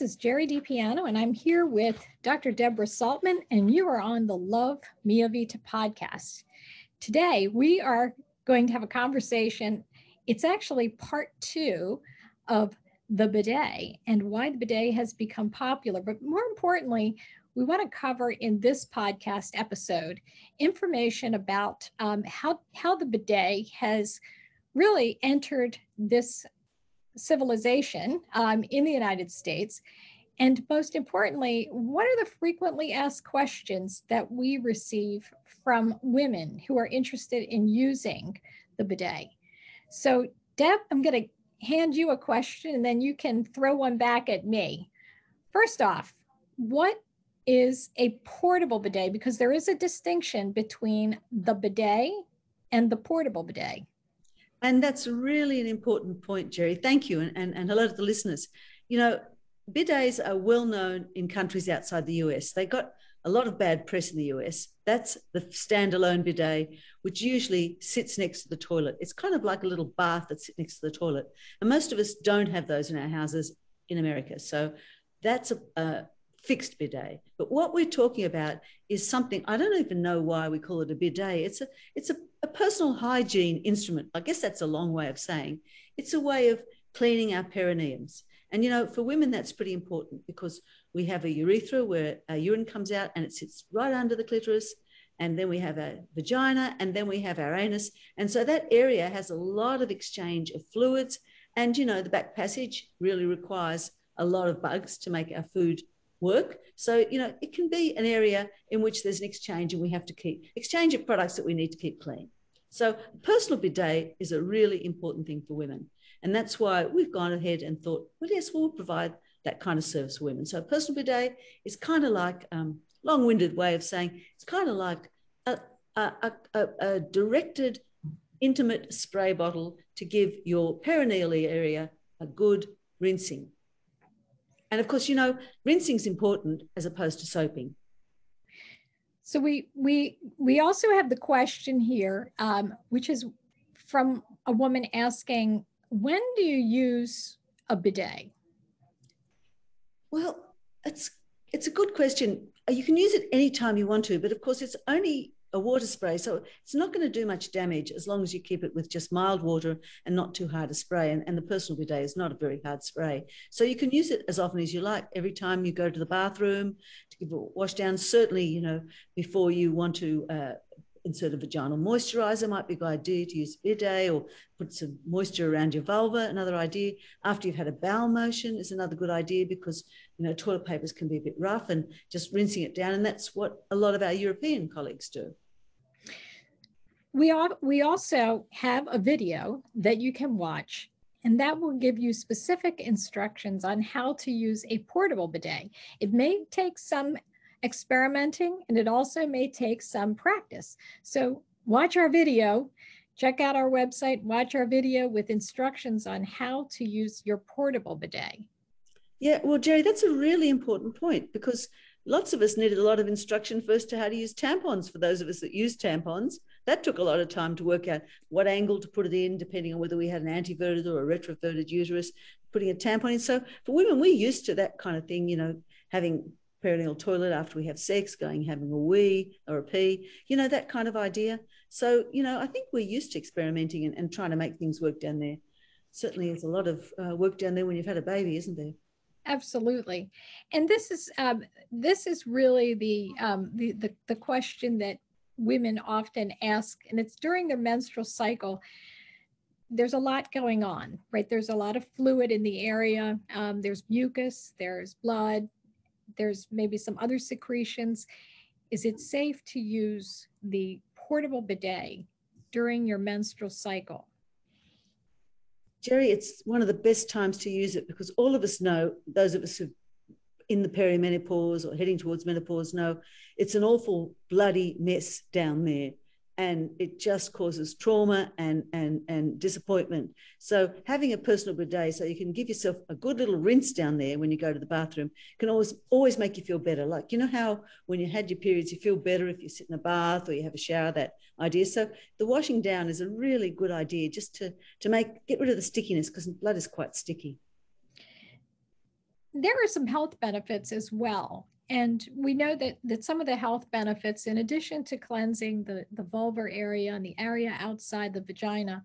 This is Jerry DiPiano, and I'm here with Dr. Deborah Saltman, and you are on the Love Mia Vita podcast. Today, we are going to have a conversation. It's actually part 2 of the bidet and why the bidet has become popular. But more importantly, we want to cover in this podcast episode information about how the bidet has really entered this civilization in the United States. And most importantly, what are the frequently asked questions that we receive from women who are interested in using the bidet? So, Deb, I'm going to hand you a question and then you can throw one back at me. First off, what is a portable bidet? Because there is a distinction between the bidet and the portable bidet. And that's really an important point, Jerry. Thank you. And hello to the listeners. You know, bidets are well known in countries outside the US. They got a lot of bad press in the US. That's the standalone bidet, which usually sits next to the toilet. It's kind of like a little bath that sits next to the toilet. And most of us don't have those in our houses in America. So that's a fixed bidet. But what we're talking about is something, I don't even know why we call it a bidet. It's a personal hygiene instrument. I guess that's a long way of saying it's a way of cleaning our perineums. And, you know, for women, that's pretty important because we have a urethra where our urine comes out and it sits right under the clitoris. And then we have a vagina and then we have our anus. And so that area has a lot of exchange of fluids. And, you know, the back passage really requires a lot of bugs to make our food work. So, you know, it can be an area in which there's an exchange and we have to keep exchange of products that we need to keep clean. So personal bidet is a really important thing for women. And that's why we've gone ahead and thought, well, yes, we'll provide that kind of service for women. So personal bidet is kind of like long-winded way of saying it's kind of like a directed, intimate spray bottle to give your perineal area a good rinsing. And of course, you know, rinsing is important as opposed to soaping. So we also have the question here, which is from a woman asking, when do you use a bidet? Well, it's a good question. You can use it anytime you want to, but of course it's only a water spray, so it's not going to do much damage as long as you keep it with just mild water and not too hard a spray. And the personal bidet is not a very hard spray. So you can use it as often as you like, every time you go to the bathroom, to give a wash down. Certainly, you know, before you want to insert a vaginal moisturizer might be a good idea to use bidet, or put some moisture around your vulva, another idea. After you've had a bowel motion is another good idea because, you know, toilet papers can be a bit rough, and just rinsing it down. And that's what a lot of our European colleagues do. We also have a video that you can watch, and that will give you specific instructions on how to use a portable bidet. It may take some experimenting, and it also may take some practice. So watch our video, check out our website, watch our video with instructions on how to use your portable bidet. Yeah, well, Jerry, that's a really important point because lots of us needed a lot of instruction first to how to use tampons. For those of us that use tampons, that took a lot of time to work out what angle to put it in, depending on whether we had an anteverted or a retroverted uterus, putting a tampon in. So for women, we're used to that kind of thing, you know, having perineal toilet after we have sex, having a wee or a pee, you know, that kind of idea. So, you know, I think we're used to experimenting and trying to make things work down there. Certainly there's a lot of work down there when you've had a baby, isn't there? Absolutely. And this is really the question that women often ask, and it's during their menstrual cycle. There's a lot going on, right? There's a lot of fluid in the area. There's mucus, there's blood, there's maybe some other secretions. Is it safe to use the portable bidet during your menstrual cycle? Jerry, it's one of the best times to use it because all of us know, those of us who in the perimenopause or heading towards menopause know it's an awful bloody mess down there, and it just causes trauma and disappointment. So having a personal bidet so you can give yourself a good little rinse down there when you go to the bathroom can always make you feel better. Like, you know how when you had your periods, you feel better if you sit in a bath or you have a shower, that idea. So the washing down is a really good idea just to get rid of the stickiness because blood is quite sticky. there are some health benefits as well. And we know that some of the health benefits, in addition to cleansing the vulvar area and the area outside the vagina,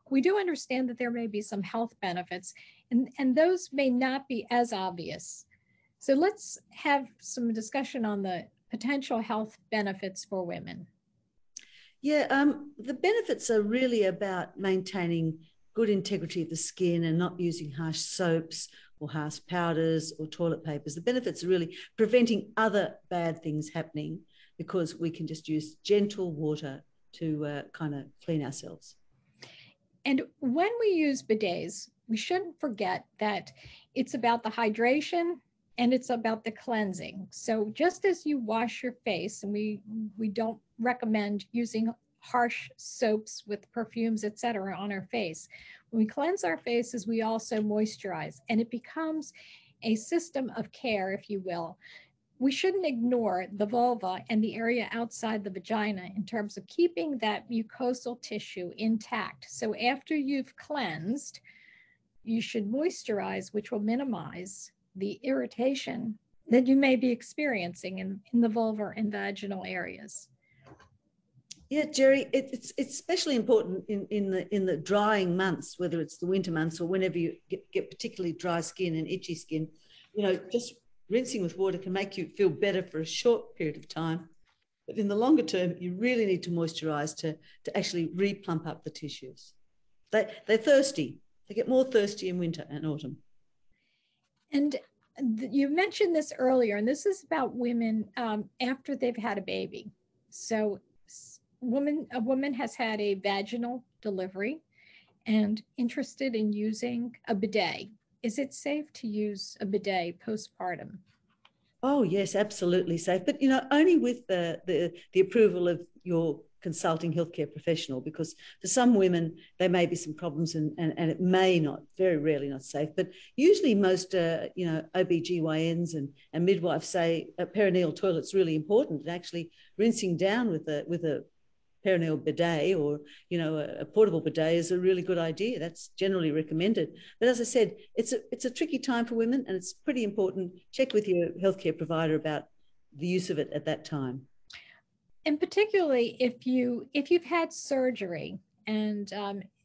we do understand that there may be some health benefits, and those may not be as obvious. So let's have some discussion on the potential health benefits for women. Yeah, the benefits are really about maintaining good integrity of the skin and not using harsh soaps or harsh powders or toilet papers. The benefits are really preventing other bad things happening because we can just use gentle water to kind of clean ourselves. And when we use bidets, we shouldn't forget that it's about the hydration and it's about the cleansing. So just as you wash your face, and we don't recommend using harsh soaps with perfumes, etc., on our face. When we cleanse our faces, we also moisturize, and it becomes a system of care, if you will. We shouldn't ignore the vulva and the area outside the vagina in terms of keeping that mucosal tissue intact. So after you've cleansed, you should moisturize, which will minimize the irritation that you may be experiencing in the vulvar and vaginal areas. Yeah, Jerry, it's especially important in the drying months, whether it's the winter months or whenever you get particularly dry skin and itchy skin. You know, just rinsing with water can make you feel better for a short period of time. But in the longer term, you really need to moisturize to actually replump up the tissues. They're thirsty. They get more thirsty in winter and autumn. And you mentioned this earlier, and this is about women after they've had a baby. So a woman has had a vaginal delivery and interested in using a bidet. Is it safe to use a bidet postpartum? Oh, yes, absolutely safe. But, you know, only with the approval of your consulting healthcare professional, because for some women, there may be some problems and it may not, very rarely not safe. But usually most, you know, OBGYNs and midwives say a perineal toilet's really important. And actually rinsing down with a perineal bidet or, you know, a portable bidet is a really good idea. That's generally recommended. But as I said, it's a tricky time for women, and it's pretty important. Check with your healthcare provider about the use of it at that time. And particularly if you've had surgery, and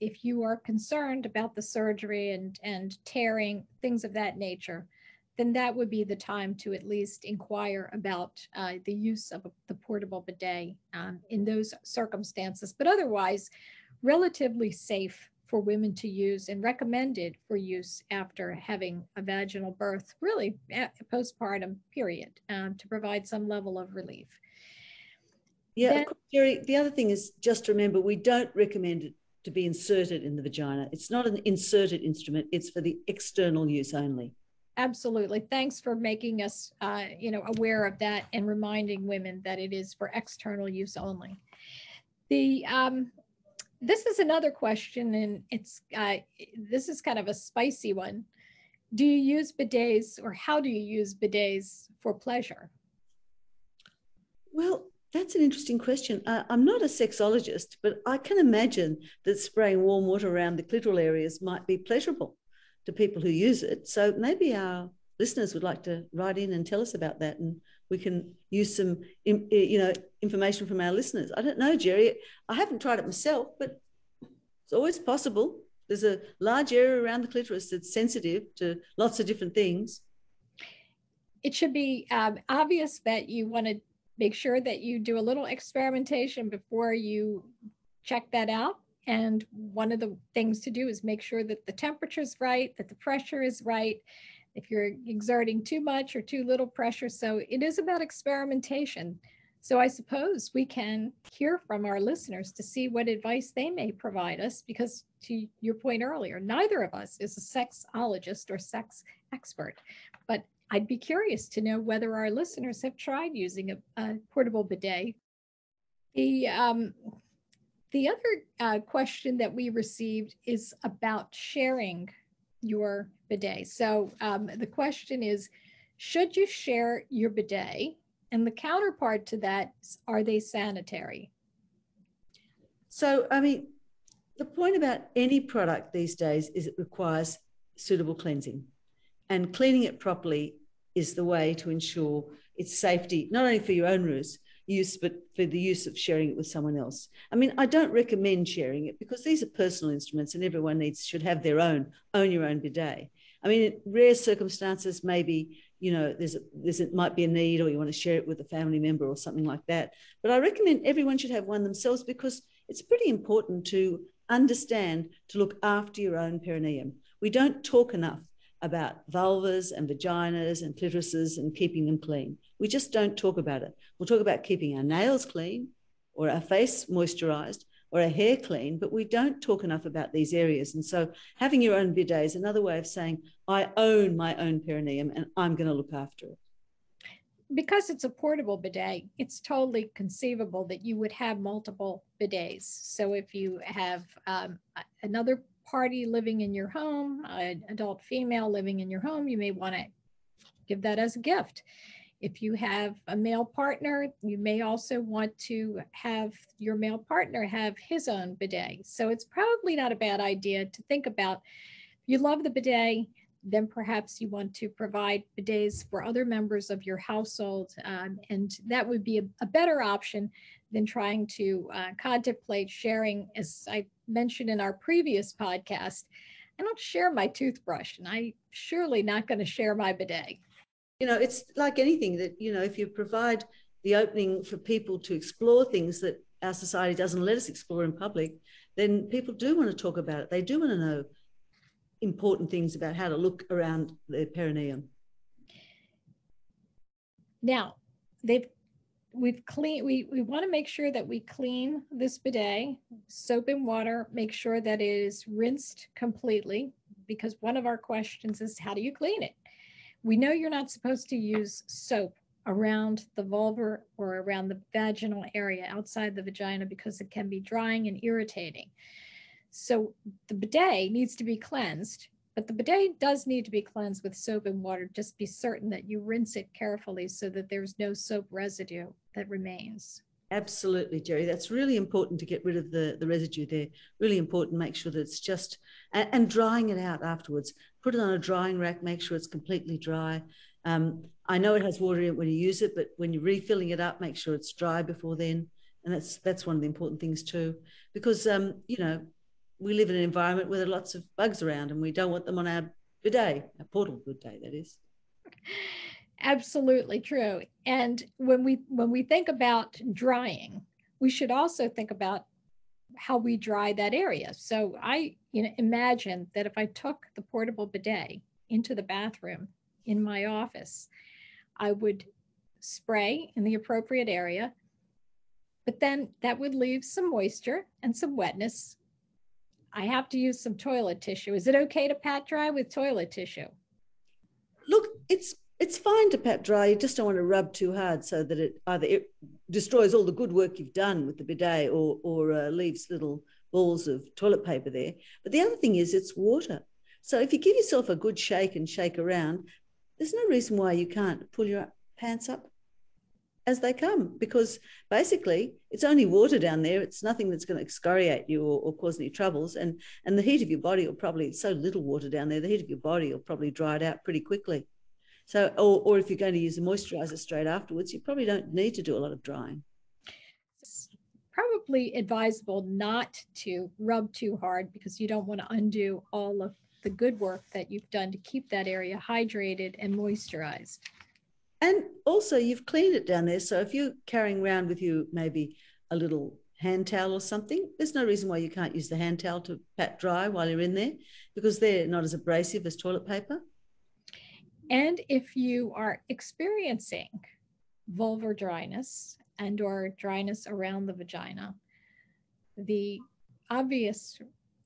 if you are concerned about the surgery and tearing, things of that nature, then that would be the time to at least inquire about the use of the portable bidet in those circumstances. But otherwise, relatively safe for women to use and recommended for use after having a vaginal birth, really postpartum period, to provide some level of relief. Yeah, of course, Jerry, the other thing is just remember, we don't recommend it to be inserted in the vagina. It's not an inserted instrument. It's for the external use only. Absolutely. Thanks for making us, aware of that and reminding women that it is for external use only. This is another question, and this is kind of a spicy one. Do you use bidets, or how do you use bidets for pleasure? Well, that's an interesting question. I'm not a sexologist, but I can imagine that spraying warm water around the clitoral areas might be pleasurable to people who use it. So maybe our listeners would like to write in and tell us about that, and we can use some, information from our listeners. I don't know, Jerry. I haven't tried it myself, but it's always possible. There's a large area around the clitoris that's sensitive to lots of different things. It should be obvious that you want to make sure that you do a little experimentation before you check that out. And one of the things to do is make sure that the temperature is right, that the pressure is right, if you're exerting too much or too little pressure. So it is about experimentation. So I suppose we can hear from our listeners to see what advice they may provide us, because to your point earlier, neither of us is a sexologist or sex expert, but I'd be curious to know whether our listeners have tried using a portable bidet. The other question that we received is about sharing your bidet. So the question is, should you share your bidet? And the counterpart to that, are they sanitary? So, I mean, the point about any product these days is it requires suitable cleansing. And cleaning it properly is the way to ensure its safety, not only for your own use, but for the use of sharing it with someone else. I mean, I don't recommend sharing it because these are personal instruments and everyone should have their own, own your own bidet. I mean, in rare circumstances, maybe, you know, it might be a need or you want to share it with a family member or something like that. But I recommend everyone should have one themselves because it's pretty important to understand to look after your own perineum. We don't talk enough about vulvas and vaginas and clitorises and keeping them clean. We just don't talk about it. We'll talk about keeping our nails clean or our face moisturised or our hair clean, but we don't talk enough about these areas. And so having your own bidet is another way of saying, I own my own perineum and I'm going to look after it. Because it's a portable bidet, it's totally conceivable that you would have multiple bidets. So if you have another party living in your home, an adult female living in your home, you may want to give that as a gift. If you have a male partner, you may also want to have your male partner have his own bidet. So it's probably not a bad idea to think about. If you love the bidet, then perhaps you want to provide bidets for other members of your household. And that would be a better option than trying to contemplate sharing. As I mentioned in our previous podcast, I don't share my toothbrush, and I'm surely not going to share my bidet. You know, it's like anything that, you know, if you provide the opening for people to explore things that our society doesn't let us explore in public, then people do want to talk about it. They do want to know important things about how to look around their perineum. Now, we've cleaned, we want to make sure that we clean this bidet, soap and water, make sure that it is rinsed completely, because one of our questions is, how do you clean it? We know you're not supposed to use soap around the vulva or around the vaginal area outside the vagina because it can be drying and irritating. So the bidet needs to be cleansed, but the bidet does need to be cleansed with soap and water. Just be certain that you rinse it carefully so that there's no soap residue that remains. Absolutely, Jerry. That's really important to get rid of the residue there. Really important. Make sure that it's just, and drying it out afterwards. Put it on a drying rack, make sure it's completely dry. I know it has water in it when you use it, but when you're refilling it up, make sure it's dry before then. And that's one of the important things too, because, you know, we live in an environment where there are lots of bugs around and we don't want them on our bidet, our portable bidet, that is. Absolutely true. And when we think about drying, we should also think about how we dry that area. So I imagine that if I took the portable bidet into the bathroom in my office, I would spray in the appropriate area, but then that would leave some moisture and some wetness. I have to use some toilet tissue. Is it okay to pat dry with toilet tissue? Look, it's fine to pat dry. You just don't want to rub too hard so that it destroys all the good work you've done with the bidet or leaves little balls of toilet paper there. But the other thing is it's water. So if you give yourself a good shake and shake around, there's no reason why you can't pull your pants up as they come, because basically it's only water down there. It's nothing that's going to excoriate you or cause any troubles. And the heat of your body will probably, so little water down there, the heat of your body will probably dry it out pretty quickly. So, or if you're going to use a moisturizer straight afterwards, you probably don't need to do a lot of drying. It's probably advisable not to rub too hard because you don't want to undo all of the good work that you've done to keep that area hydrated and moisturized. And also you've cleaned it down there. So if you're carrying around with you maybe a little hand towel or something, there's no reason why you can't use the hand towel to pat dry while you're in there, because they're not as abrasive as toilet paper. And if you are experiencing vulvar dryness and or dryness around the vagina, the obvious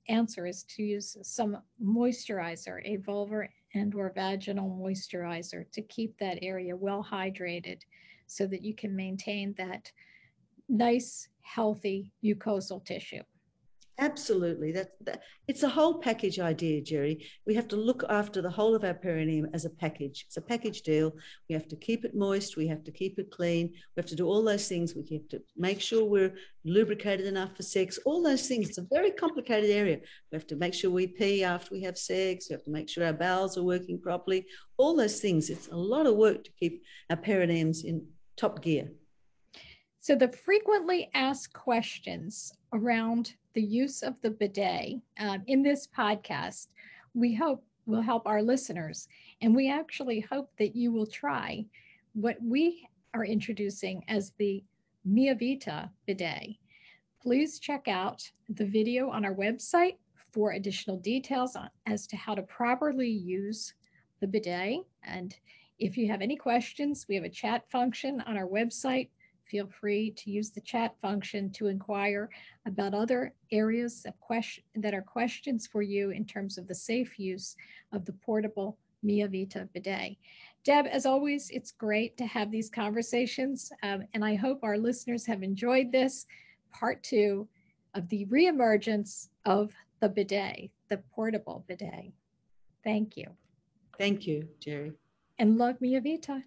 answer is to use some moisturizer, a vulvar and or vaginal moisturizer, to keep that area well hydrated so that you can maintain that nice, healthy mucosal tissue. Absolutely. It's a whole package idea, Jerry. We have to look after the whole of our perineum as a package. It's a package deal. We have to keep it moist. We have to keep it clean. We have to do all those things. We have to make sure we're lubricated enough for sex. All those things. It's a very complicated area. We have to make sure we pee after we have sex. We have to make sure our bowels are working properly. All those things. It's a lot of work to keep our perineums in top gear. So the frequently asked questions around the use of the bidet in this podcast, we hope will help our listeners. And we actually hope that you will try what we are introducing as the Miavita bidet. Please check out the video on our website for additional details as to how to properly use the bidet. And if you have any questions, we have a chat function on our website. Feel free to use the chat function to inquire about other areas of that are questions for you in terms of the safe use of the portable Miavita bidet. Deb, as always, it's great to have these conversations, and I hope our listeners have enjoyed this part 2 of the reemergence of the bidet, the portable bidet. Thank you. Thank you, Jerry. And love Miavita.